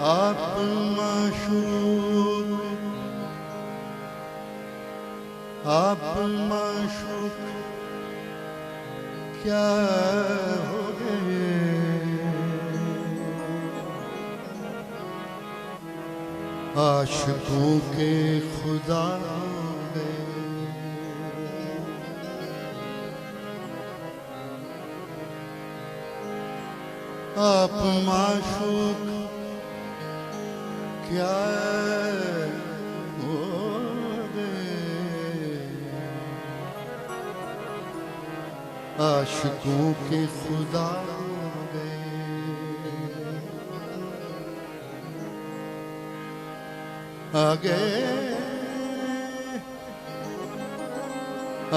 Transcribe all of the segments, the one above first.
आप माशूक, आप माशूक क्या हो गए, आशिकों के खुदा हो गए। आप माशूक क्या हो गए, आशिकों के खुदा हो गए। आगे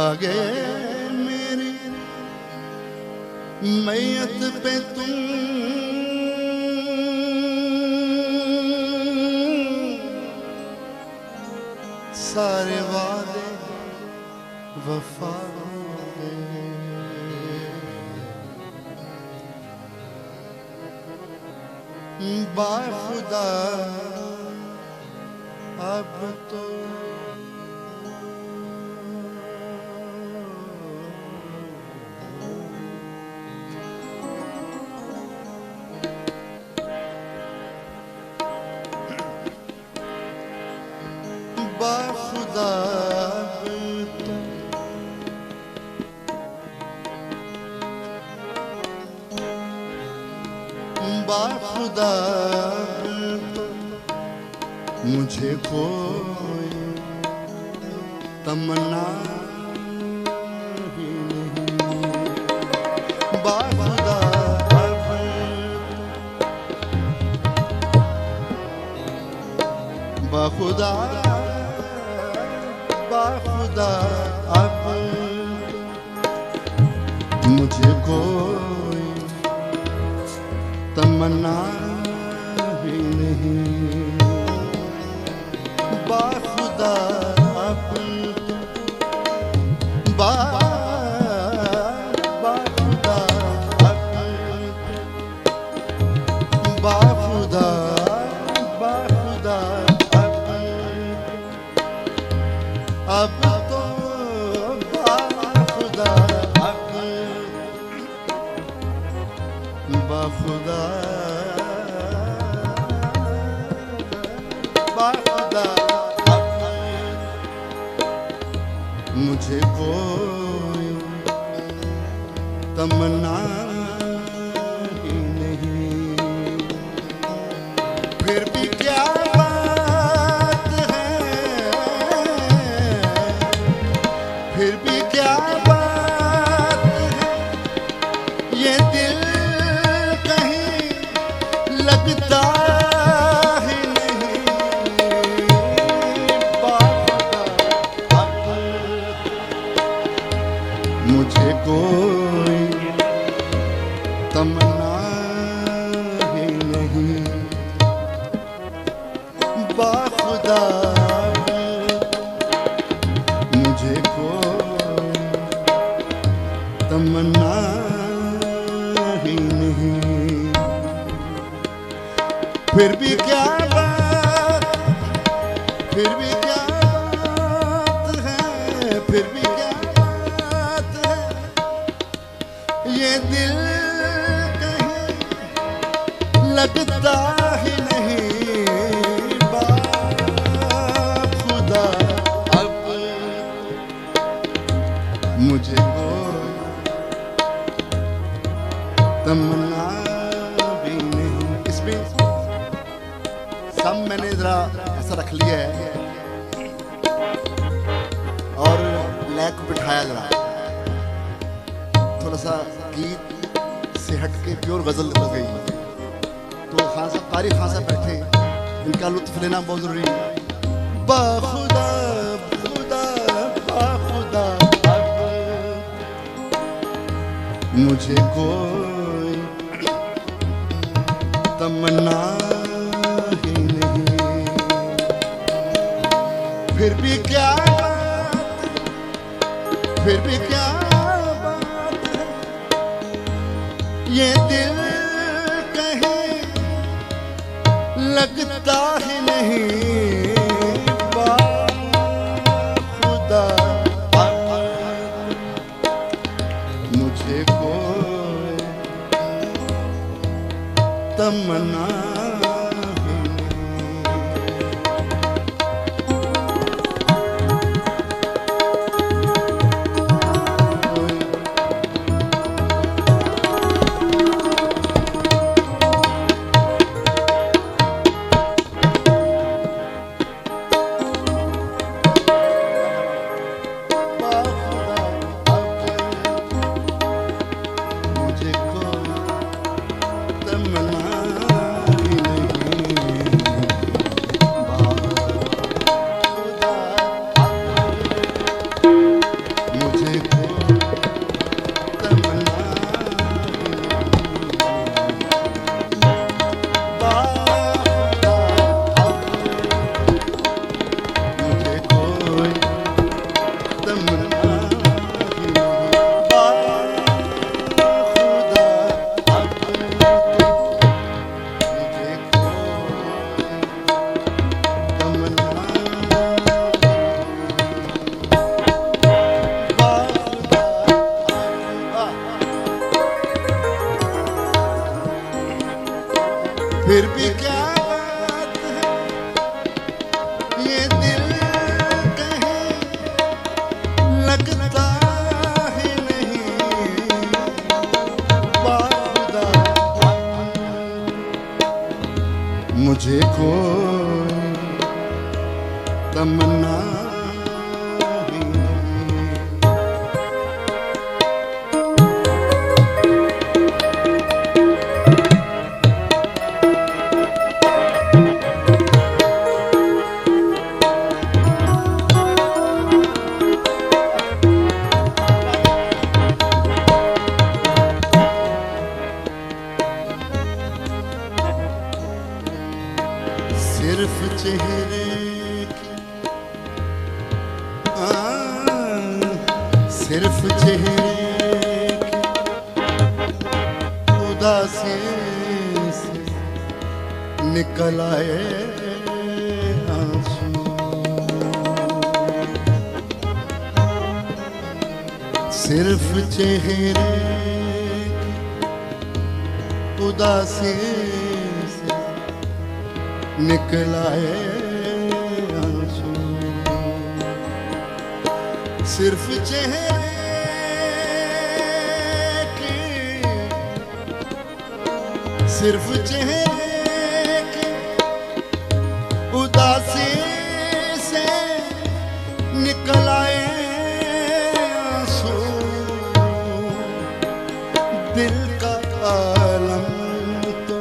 आगे मेरी मैयत पे तुम सारे वादे वफा हो गए। बाखुदा अब तो बाखुदा बाखुदा मुझे कोई तमन्ना ही नहीं। बाखुदा बाखुदा बाखुदा अब मुझे कोई तमन्ना ही नहीं। बाखुदा अब बाखुदा अब बाखुदा बाखुदा अब तो बाखुदा अब बाखुदा बाखुदा अब मुझे कोई तमन्ना ही नहीं। फिर भी क्या फिर भी क्या बात है, ये दिल कहीं लगता ही नहीं। बाखुदा अब मुझे कोई तमन्ना ही नहीं। बाखुदा तमन्ना ही नहीं। फिर भी क्या बात, फिर भी क्या बात है, फिर भी क्या बात है, ये दिल कहीं लगता ही नहीं। बाखुदा अब दम मैंने जरा ऐसा रख लिया है और लय को बिठाया जरा, थोड़ा सा गीत से हट के प्योर गजल हो गई। तो खान साहब, कारी खान साहब बैठे, इनका लुत्फ लेना बहुत जरूरी है। बाखुदा खुदा बाखुदा मुझे कोई तमन्ना ही नहीं, फिर भी क्या बात, फिर भी क्या बात है, ये दिल कहीं लगता ही नहीं। खुदा मुझे कोई तमन्ना फिर भी क्या बात है, ये दिल कहीं लगता ही नहीं। बाखुदा मुझे कोई तमन्ना ही नहीं। सिर्फ चेहरे की, सिर्फ चेहरे की उदासी से निकल आए आंसू। सिर्फ चेहरे की उदासी निकल आए आंसू। सिर्फ चेहरे की, सिर्फ चेहरे की उदासी से निकल आए आंसू। दिल का आलम तो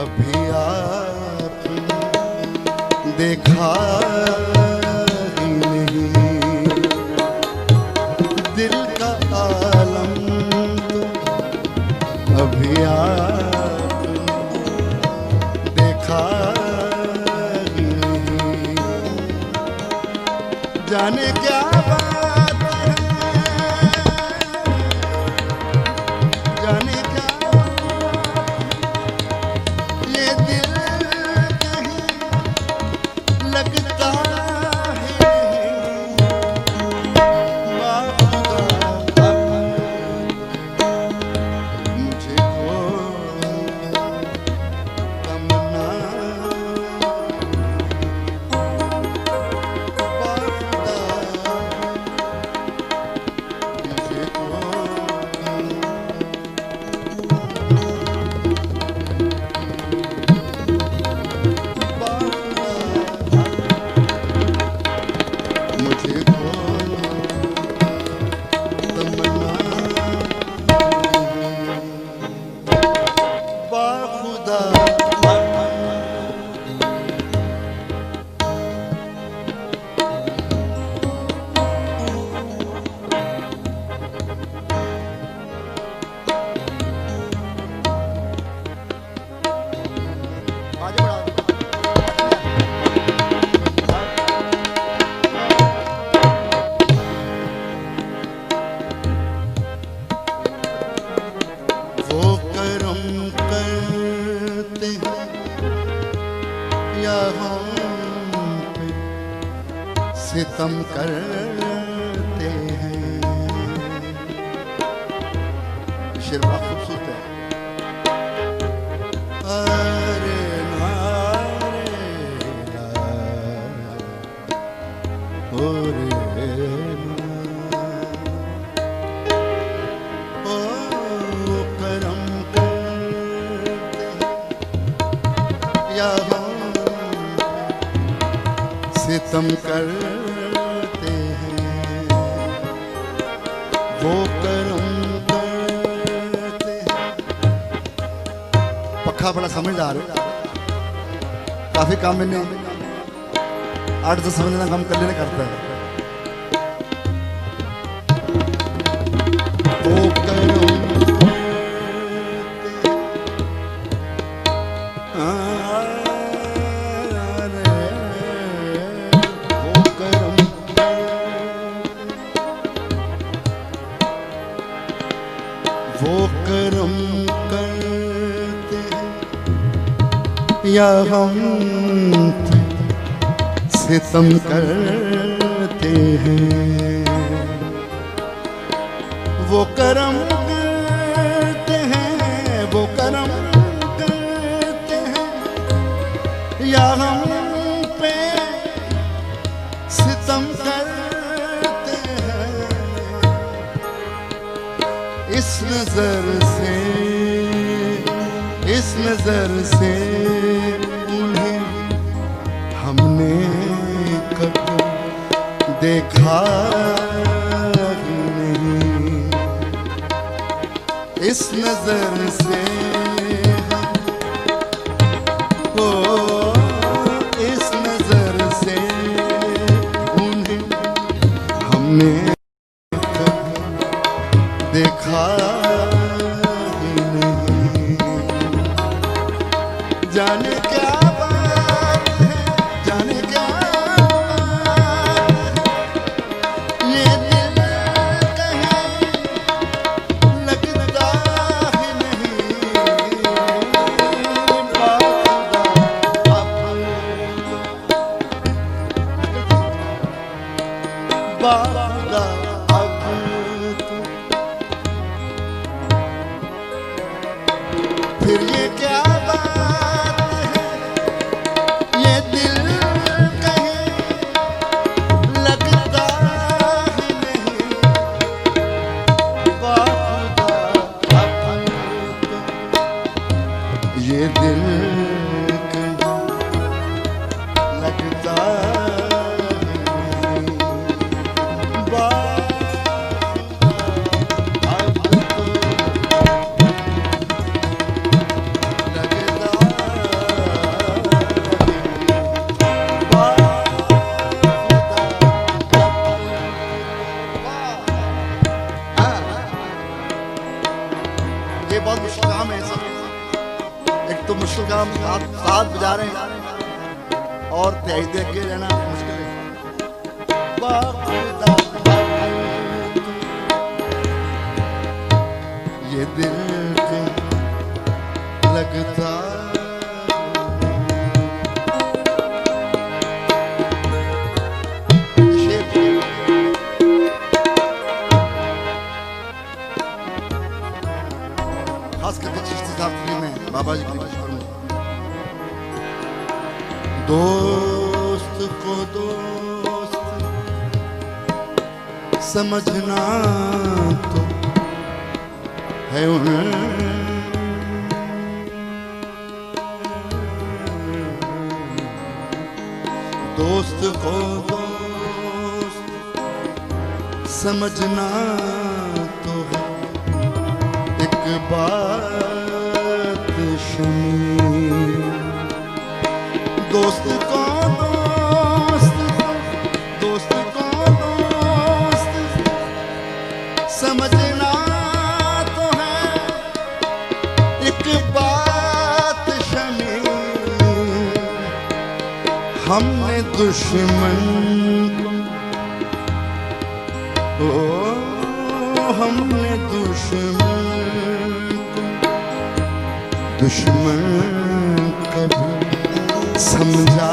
अभी देखा ही नहीं। दिल का आलम तो अभी आपने देखा ही नहीं। जाने क्या बात है, जाने क्या ये दिल लगता है। बाखुदा मुझे कोई तमन्ना। बाखुदा हम पे सितम करते हैं। शेर बड़ा खूबसूरत है। अरे नारे ला, ओ रे ना, ओ करम करते या हम सितम करते हैं, वो करम करते हैं। पक्का बड़ा समझदार है, काफी काम मैंने 8-10 महीने का काम कर लेने करता है। वो करम वो करम करते हैं या हम सितम करते हैं। वो करम करते हैं, वो करम करते हैं या हम पे सितम करते हैं। इस नजर से उन्हें हमने कभी देखा ही नहीं। इस नजर से ओ इस नजर से उन्हें हमने कभी देखा ही नहीं। जाने क्या बात है, जाने क्या बात है, ये दिल कहे लगता ही नहीं। बाबा अब फिर ये क्या बात है, ये दिल कहे लगता ही नहीं। बाबा अब ये दिल कहे लगता ये बहुत मुश्किल काम है सब। एक तो मुश्किल काम साथ बजा रहे हैं और तेज देख के रहना मुश्किल है। ये दिल के लगता खास करके चिश्ती साहब में बाबा जी की लिखी करूंगा। दोस्त को दोस्त समझना तो है उन्हें, दोस्त को दोस्त समझना तो है एक बात शमी। दोस्त को दोस्त, दोस्त को दोस्त समझना तो है एक बात शमी। हमने दुश्मन को, हमने दुश्मन कभी समझा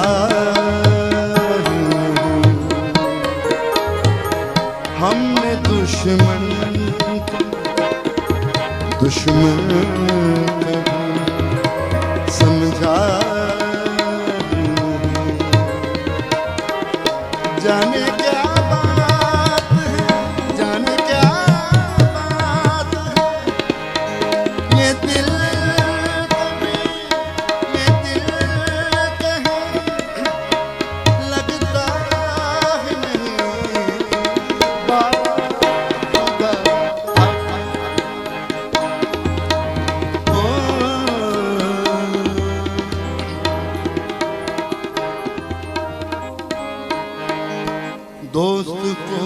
हमने दुश्मन कभी समझा जाने क्या बात है, जाने क्या बात है, ये दिल कभी, ये दिल कहीं लगता है नहीं। दोस्त को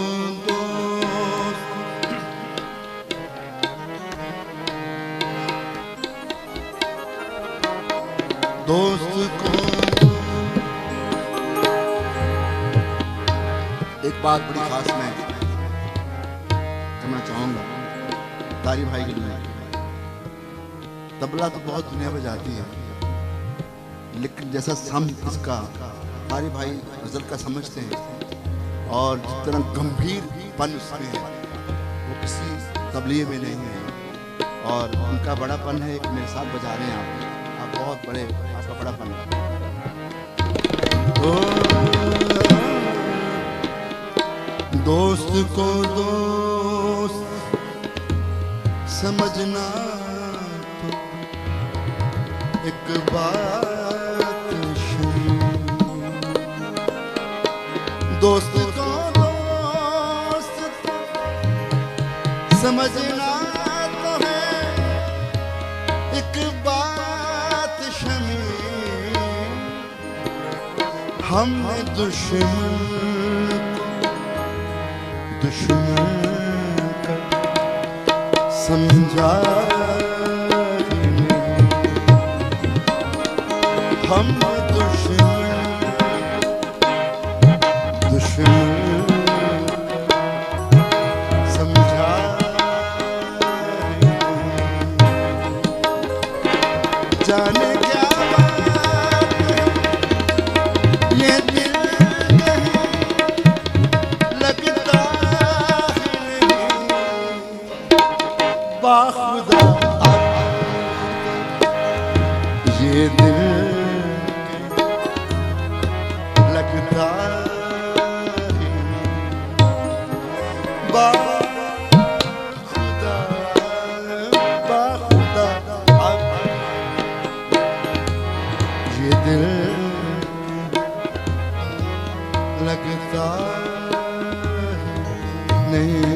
दोस्त को एक बात बड़ी खास मैं करना चाहूंगा तारी भाई के लिए। तबला तो बहुत दुनिया में जाती है, लेकिन जैसा सम इसका तारी भाई गजल का समझते हैं और जितना गंभीरपन उसमें है वो किसी तबलिये में नहीं है। और उनका बड़ापन है, एक मेरे साथ बजा रहे हैं आप बहुत बड़े, आपका बड़ापन है। दोस्त को दोस्त समझना तो एक बात, दोस्त को दोस्त समझना तो है एक बात शमी, हमने दुश्मन का समझा हम दुश्मन समझा जाने क्या बात है, ये दिल कहीं लगता है नहीं। बाखुदा ये दिल लगता बाखुदा बाखुदा ये दिल लगता नहीं।